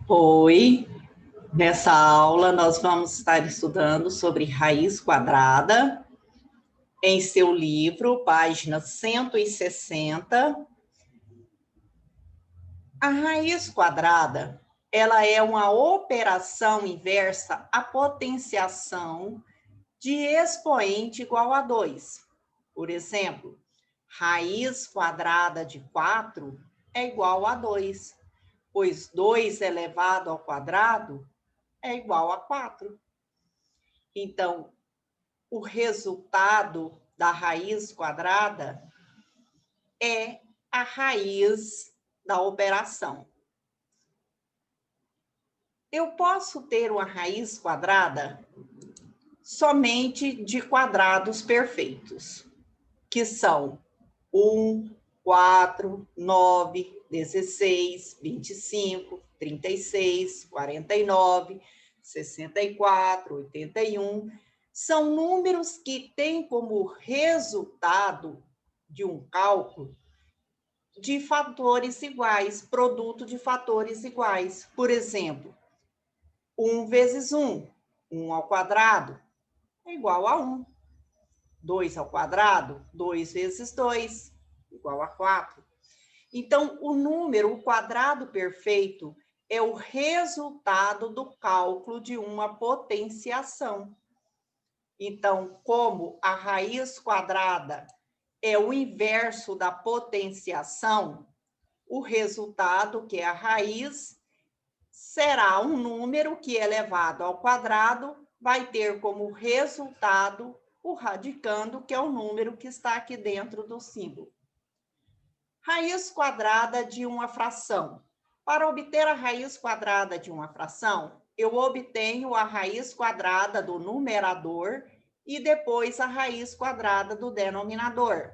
Oi, nessa aula nós vamos estar estudando sobre raiz quadrada em seu livro, página 160. A raiz quadrada, ela é uma operação inversa à potenciação de expoente igual a 2. Por exemplo, raiz quadrada de 4 é igual a 2, pois 2 elevado ao quadrado é igual a 4. Então, o resultado da raiz quadrada é a raiz da operação. Eu posso ter uma raiz quadrada somente de quadrados perfeitos, que são 1, 4, 9, 16, 25, 36, 49, 64, 81. São números que têm como resultado de um cálculo de fatores iguais, produto de fatores iguais. Por exemplo, 1 vezes 1, 1 ao quadrado, é igual a 1. 2 ao quadrado, 2 vezes 2, igual a 4. Então, o quadrado perfeito, é o resultado do cálculo de uma potenciação. Então, como a raiz quadrada é o inverso da potenciação, o resultado, que é a raiz, será um número que, elevado ao quadrado, vai ter como resultado o radicando, que é o número que está aqui dentro do símbolo. Raiz quadrada de uma fração. Para obter a raiz quadrada de uma fração, eu obtenho a raiz quadrada do numerador e depois a raiz quadrada do denominador.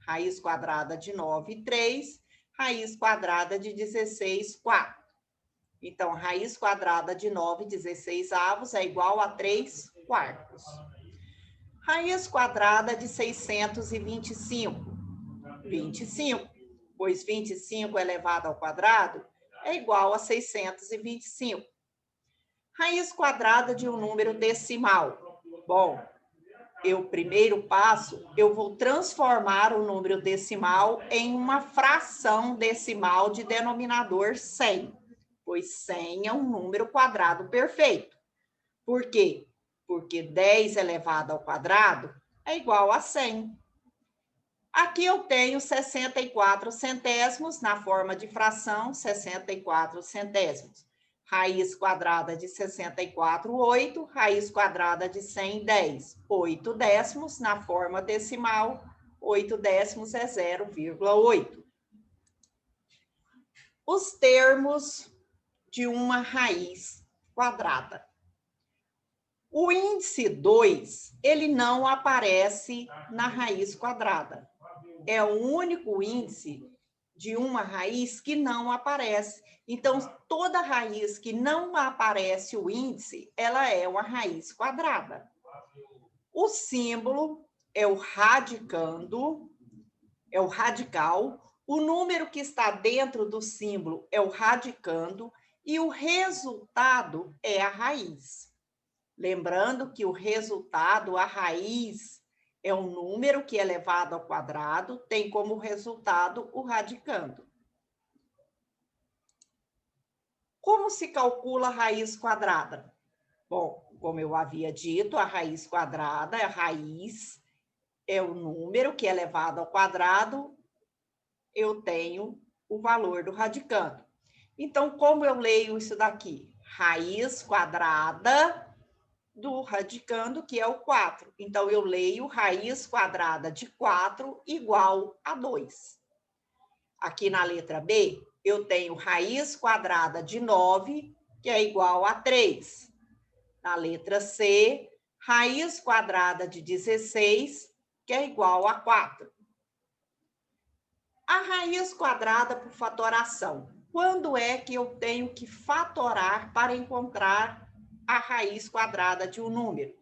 Raiz quadrada de 9, 3, raiz quadrada de 16, 4. Então, raiz quadrada de 9, 16 avos é igual a 3 quartos. Raiz quadrada de 625, 25, pois 25 elevado ao quadrado é igual a 625. Raiz quadrada de um número decimal. Bom, primeiro passo, eu vou transformar o número decimal em uma fração decimal de denominador 100, pois 100 é um número quadrado perfeito. Por quê? Porque 10 elevado ao quadrado é igual a 100. Aqui eu tenho 64 centésimos na forma de fração, 64 centésimos. Raiz quadrada de 64, 8. Raiz quadrada de 100, 10. 8 décimos na forma decimal, 8 décimos é 0,8. Os termos de uma raiz quadrada. O índice 2, ele não aparece na raiz quadrada. É o único índice de uma raiz que não aparece. Então, toda raiz que não aparece o índice, ela é uma raiz quadrada. O símbolo é o radicando, é o radical. O número que está dentro do símbolo é o radicando e o resultado é a raiz. Lembrando que o resultado, a raiz, é um número que, elevado ao quadrado, tem como resultado o radicando. Como se calcula a raiz quadrada? Bom, como eu havia dito, a raiz quadrada, a raiz é o número que, elevado ao quadrado, eu tenho o valor do radicando. Então, como eu leio isso daqui? Raiz quadrada do radicando, que é o 4. Então, eu leio raiz quadrada de 4 igual a 2. Aqui na letra B, eu tenho raiz quadrada de 9, que é igual a 3. Na letra C, raiz quadrada de 16, que é igual a 4. A raiz quadrada por fatoração. Quando é que eu tenho que fatorar para encontrar a raiz quadrada de um número?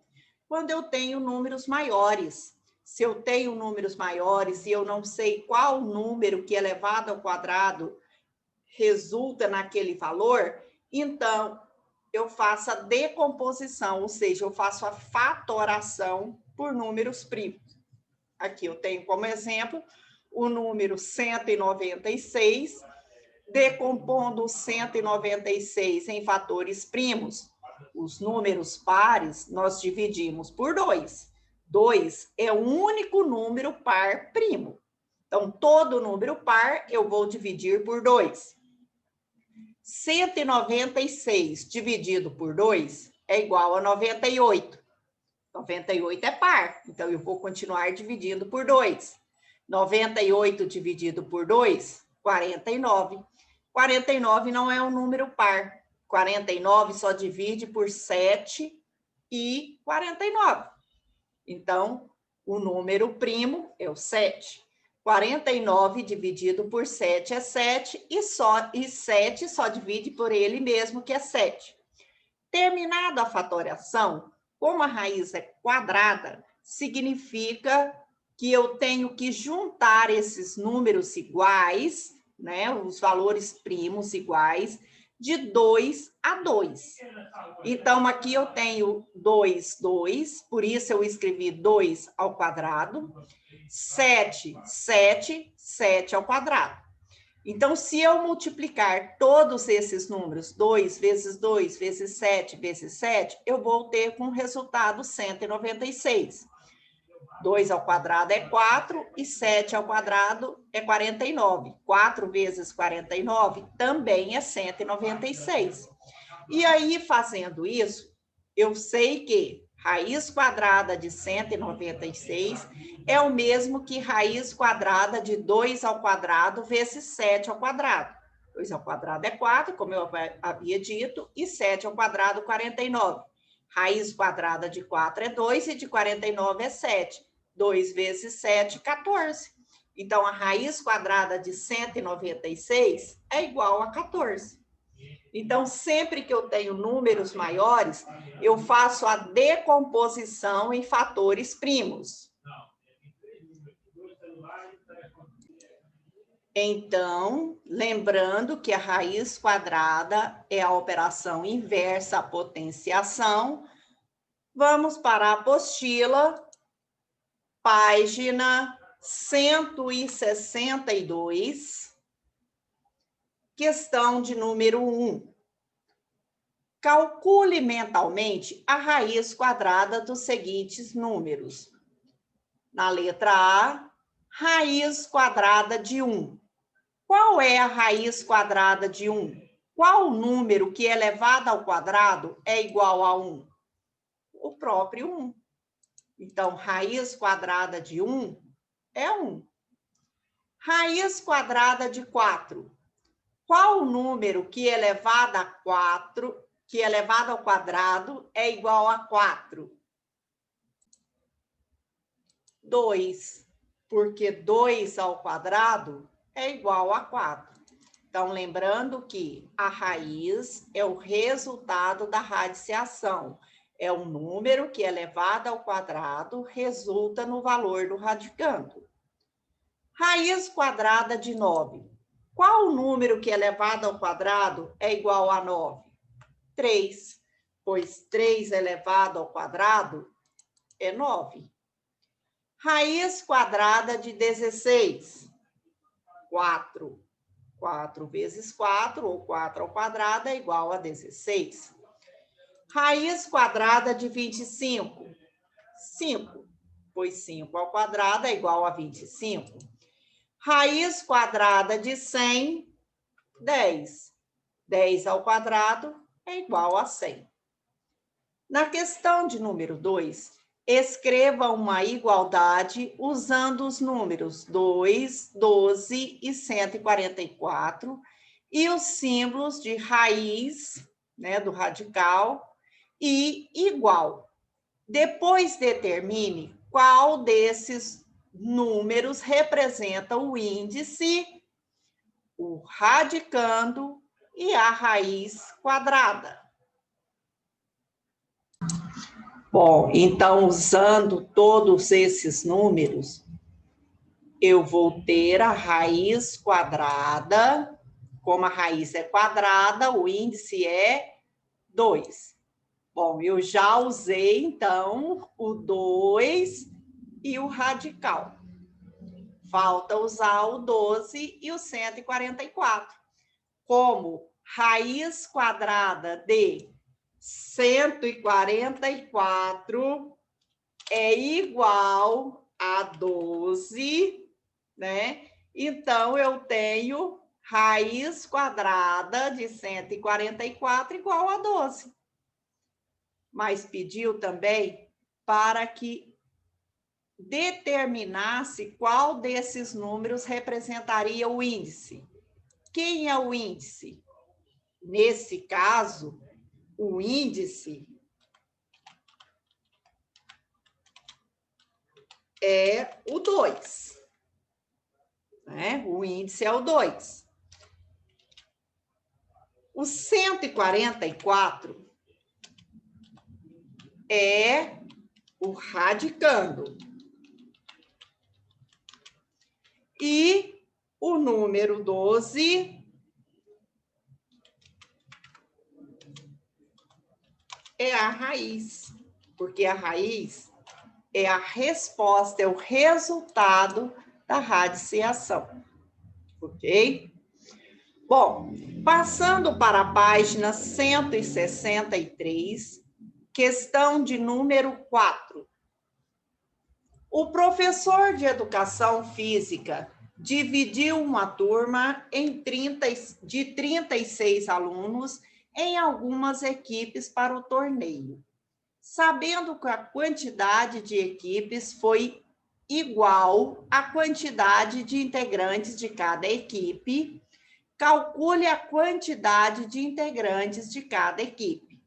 Quando eu tenho números maiores. Se eu tenho números maiores e eu não sei qual número que, elevado ao quadrado, resulta naquele valor, então eu faço a decomposição, ou seja, eu faço a fatoração por números primos. Aqui eu tenho como exemplo o número 196, decompondo 196 em fatores primos, os números pares nós dividimos por 2. 2 é o único número par primo. Então, todo número par eu vou dividir por 2. 196 dividido por 2 é igual a 98. 98 é par, então eu vou continuar dividindo por 2. 98 dividido por 2, 49. 49 não é um número par. 49 só divide por 7 e 49. Então, o número primo é o 7. 49 dividido por 7 é 7 e 7 só divide por ele mesmo, que é 7. Terminada a fatoração, como a raiz é quadrada, significa que eu tenho que juntar esses números iguais, né, os valores primos iguais, de 2 a 2. Então, aqui eu tenho 2, 2, por isso eu escrevi 2 ao quadrado, 7, 7, 7 ao quadrado. Então, se eu multiplicar todos esses números, 2 vezes 2 vezes 7 vezes 7, eu vou ter com o resultado 196. 2 ao quadrado é 4 e 7 ao quadrado é 49. 4 vezes 49 também é 196. E aí, fazendo isso, eu sei que raiz quadrada de 196 é o mesmo que raiz quadrada de 2 ao quadrado vezes 7 ao quadrado. 2 ao quadrado é 4, como eu havia dito, e 7 ao quadrado, 49. Raiz quadrada de 4 é 2 e de 49 é 7. 2 vezes 7, 14. Então, a raiz quadrada de 196 é igual a 14. Então, sempre que eu tenho números maiores, eu faço a decomposição em fatores primos. Então, lembrando que a raiz quadrada é a operação inversa à potenciação, vamos para a apostila, página 162, questão de número 1. Calcule mentalmente a raiz quadrada dos seguintes números. Na letra A, raiz quadrada de 1. Qual é a raiz quadrada de 1? Qual número que elevado ao quadrado é igual a 1? O próprio 1. Então, raiz quadrada de 1 é 1. Raiz quadrada de 4. Qual número que elevado a 4, que elevado ao quadrado é igual a 4? 2, porque 2 ao quadrado é igual a 4. Então, lembrando que a raiz é o resultado da radiciação. É um número que elevado ao quadrado resulta no valor do radicando. Raiz quadrada de 9. Qual número que elevado ao quadrado é igual a 9? 3, pois 3 elevado ao quadrado é 9. Raiz quadrada de 16. 4. 4 vezes 4, ou 4 ao quadrado, é igual a 16. Raiz quadrada de 25. 5, pois 5 ao quadrado é igual a 25. Raiz quadrada de 100, 10. 10 ao quadrado é igual a 100. Na questão de número 2, escreva uma igualdade usando os números 2, 12 e 144 e os símbolos de raiz, né, do radical, e igual. Depois determine qual desses números representa o índice, o radicando e a raiz quadrada. Bom, então, usando todos esses números, eu vou ter a raiz quadrada como a raiz é quadrada, o índice é 2. Bom, eu já usei, então, o 2 e o radical. Falta usar o 12 e o 144. Como raiz quadrada de 144 é igual a 12, né? Então, eu tenho raiz quadrada de 144 igual a 12. Mas pediu também para que determinasse qual desses números representaria o índice. Quem é o índice? Nesse caso, o índice é o 2. Né? O índice é o 2. O 144 é o radicando. E o número 12 é a raiz, porque a raiz é a resposta, é o resultado da radiciação, ok? Bom, passando para a página 163, questão de número 4. O professor de educação física dividiu uma turma de 36 alunos em algumas equipes para o torneio. Sabendo que a quantidade de equipes foi igual à quantidade de integrantes de cada equipe, calcule a quantidade de integrantes de cada equipe.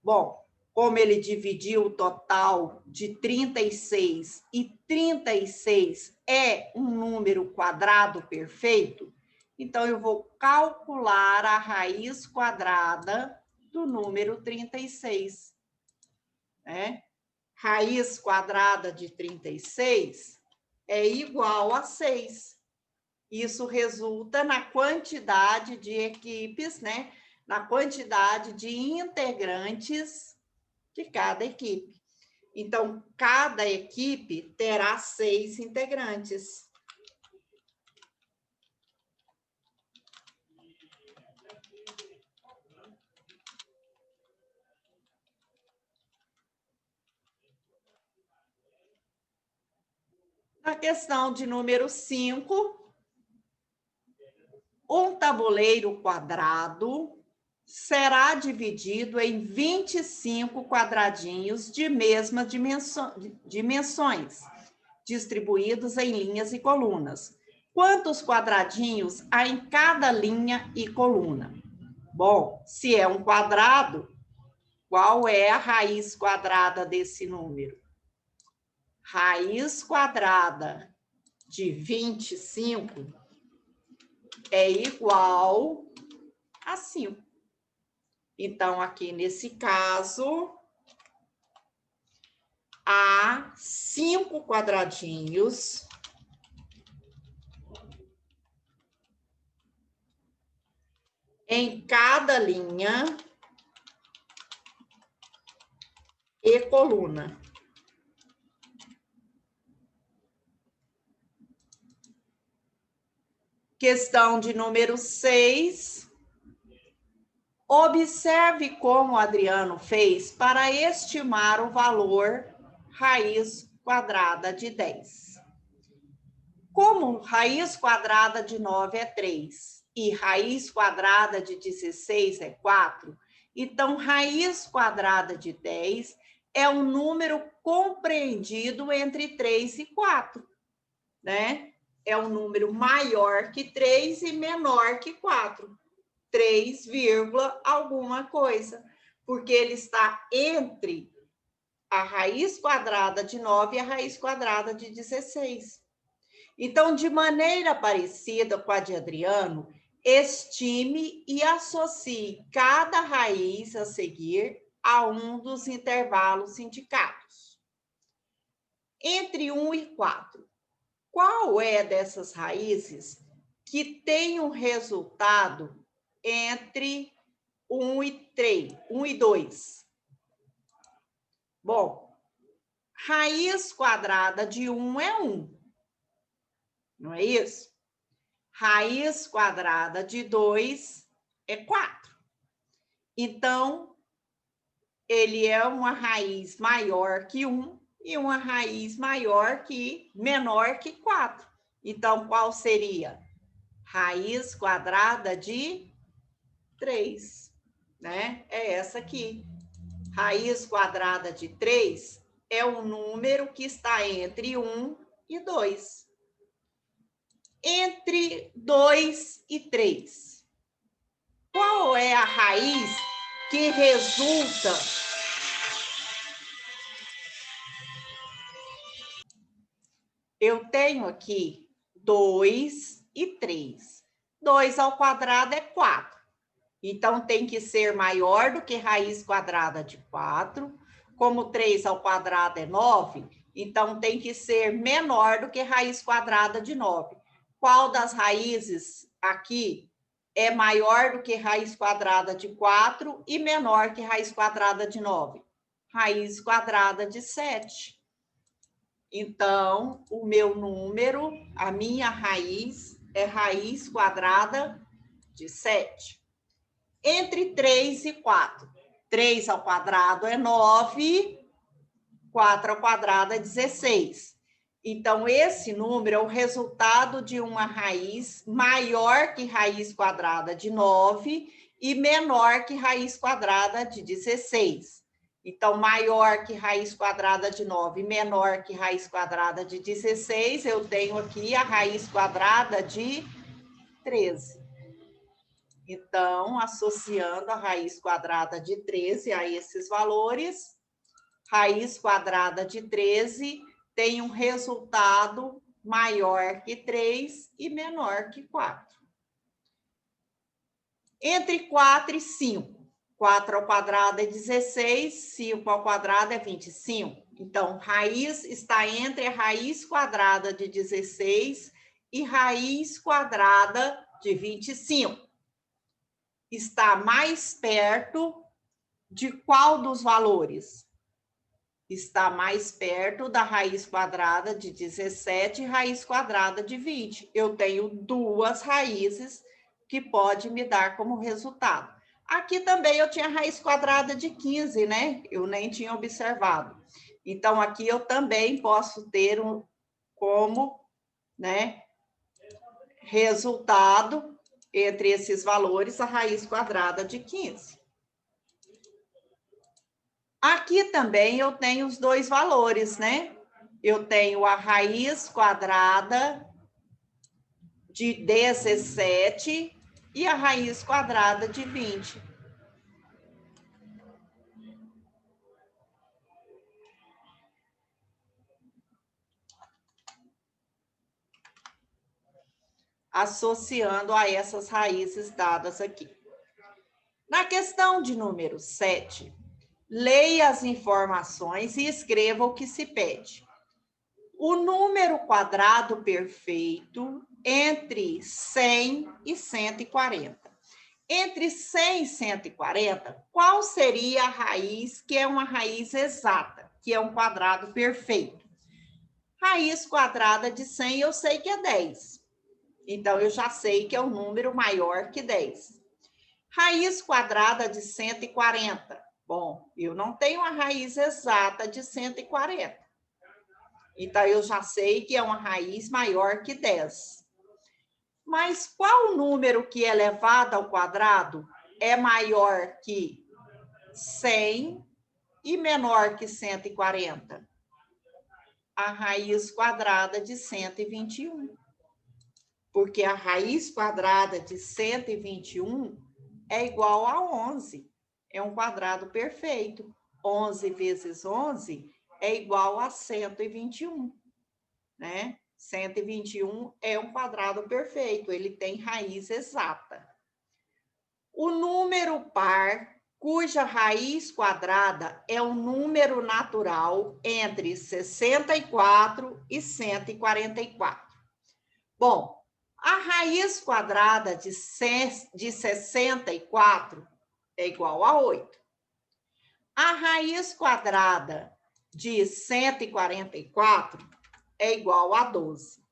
Bom, como ele dividiu o total de 36 e 36 é um número quadrado perfeito, então eu vou calcular a raiz quadrada do número 36. Né? Raiz quadrada de 36 é igual a 6. Isso resulta na quantidade de equipes, né? Na quantidade de integrantes de cada equipe. Então, cada equipe terá 6 integrantes. Na questão de número 5, um tabuleiro quadrado será dividido em 25 quadradinhos de mesmas dimensões, distribuídos em linhas e colunas. Quantos quadradinhos há em cada linha e coluna? Bom, se é um quadrado, qual é a raiz quadrada desse número? Raiz quadrada de 25 é igual a 5. Então, aqui nesse caso, há 5 quadradinhos em cada linha e coluna. Questão de número 6. Observe como o Adriano fez para estimar o valor raiz quadrada de 10. Como raiz quadrada de 9 é 3 e raiz quadrada de 16 é 4, então raiz quadrada de 10 é um número compreendido entre 3 e 4, né? É um número maior que 3 e menor que 4. 3, alguma coisa, porque ele está entre a raiz quadrada de 9 e a raiz quadrada de 16. Então, de maneira parecida com a de Adriano, estime e associe cada raiz a seguir a um dos intervalos indicados. Entre 1 e 4, qual é dessas raízes que tem um resultado entre 1 e 2. Bom, raiz quadrada de 1 é 1. Não é isso? Raiz quadrada de 2 é 4. Então, ele é uma raiz maior que 1 e uma raiz menor que 4. Então, qual seria? Raiz quadrada de 3, né? É essa aqui. Raiz quadrada de 3 é um número que está entre 1 e 2. Entre 2 e 3. Qual é a raiz que resulta? Eu tenho aqui 2 e 3. 2 ao quadrado é 4. Então, tem que ser maior do que raiz quadrada de 4. Como 3 ao quadrado é 9, então tem que ser menor do que raiz quadrada de 9. Qual das raízes aqui é maior do que raiz quadrada de 4 e menor que raiz quadrada de 9? Raiz quadrada de 7. Então, o meu número, a minha raiz, é raiz quadrada de 7. Entre 3 e 4. 3 ao quadrado é 9, 4 ao quadrado é 16. Então, esse número é o resultado de uma raiz maior que raiz quadrada de 9 e menor que raiz quadrada de 16. Então, maior que raiz quadrada de 9 e menor que raiz quadrada de 16, eu tenho aqui a raiz quadrada de 13. Então, associando a raiz quadrada de 13 a esses valores, raiz quadrada de 13 tem um resultado maior que 3 e menor que 4. Entre 4 e 5. 4 ao quadrado é 16, 5 ao quadrado é 25. Então, raiz está entre a raiz quadrada de 16 e raiz quadrada de 25. Está mais perto de qual dos valores? Está mais perto da raiz quadrada de 17 e raiz quadrada de 20. Eu tenho duas raízes que pode me dar como resultado. Aqui também eu tinha raiz quadrada de 15, né? Eu nem tinha observado. Então, aqui eu também posso ter como, né, resultado entre esses valores a raiz quadrada de 15. Aqui também eu tenho os dois valores, né? Eu tenho a raiz quadrada de 17 e a raiz quadrada de 20. Associando a essas raízes dadas aqui. Na questão de número 7, leia as informações e escreva o que se pede. O número quadrado perfeito entre 100 e 140. Entre 100 e 140, qual seria a raiz que é uma raiz exata, que é um quadrado perfeito? Raiz quadrada de 100 eu sei que é 10. Então, eu já sei que é um número maior que 10. Raiz quadrada de 140. Bom, eu não tenho a raiz exata de 140. Então, eu já sei que é uma raiz maior que 10. Mas qual número que é elevado ao quadrado é maior que 100 e menor que 140? A raiz quadrada de 121. Porque a raiz quadrada de 121 é igual a 11. É um quadrado perfeito. 11 vezes 11 é igual a 121, né? 121 é um quadrado perfeito, ele tem raiz exata. O número par, cuja raiz quadrada é um número natural entre 64 e 144. Bom, A raiz quadrada de 64 é igual a 8. A raiz quadrada de 144 é igual a 12.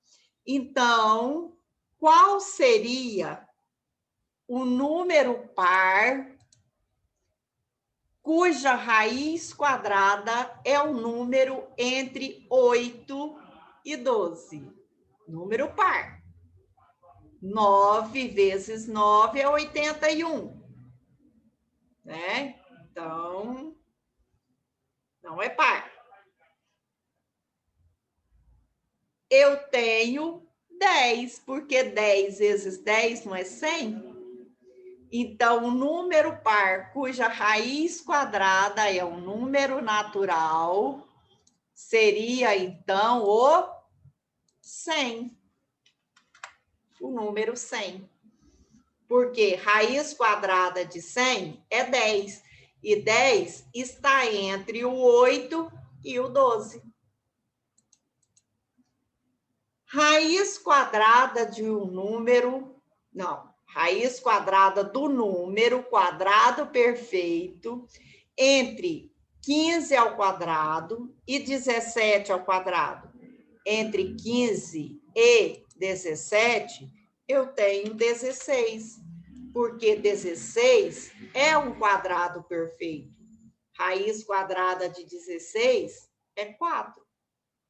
Então, qual seria o número par cuja raiz quadrada é o número entre 8 e 12? Número par. 9 vezes 9 é 81. Né? Então, não é par. Eu tenho 10, porque 10 vezes 10 não é 100? Então, o número par cuja raiz quadrada é um número natural seria, então, o 100. O número 100. Porque raiz quadrada de 100 é 10. E 10 está entre o 8 e o 12. Raiz quadrada de um número... Não. Raiz quadrada do número quadrado perfeito entre 15 ao quadrado e 17 ao quadrado. Entre 15 e 17, eu tenho 16, porque 16 é um quadrado perfeito. Raiz quadrada de 16 é 4.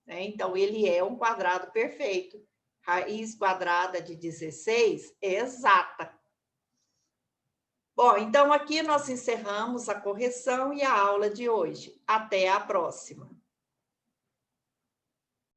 Né? Então, ele é um quadrado perfeito. Raiz quadrada de 16 é exata. Bom, então aqui nós encerramos a correção e a aula de hoje. Até a próxima.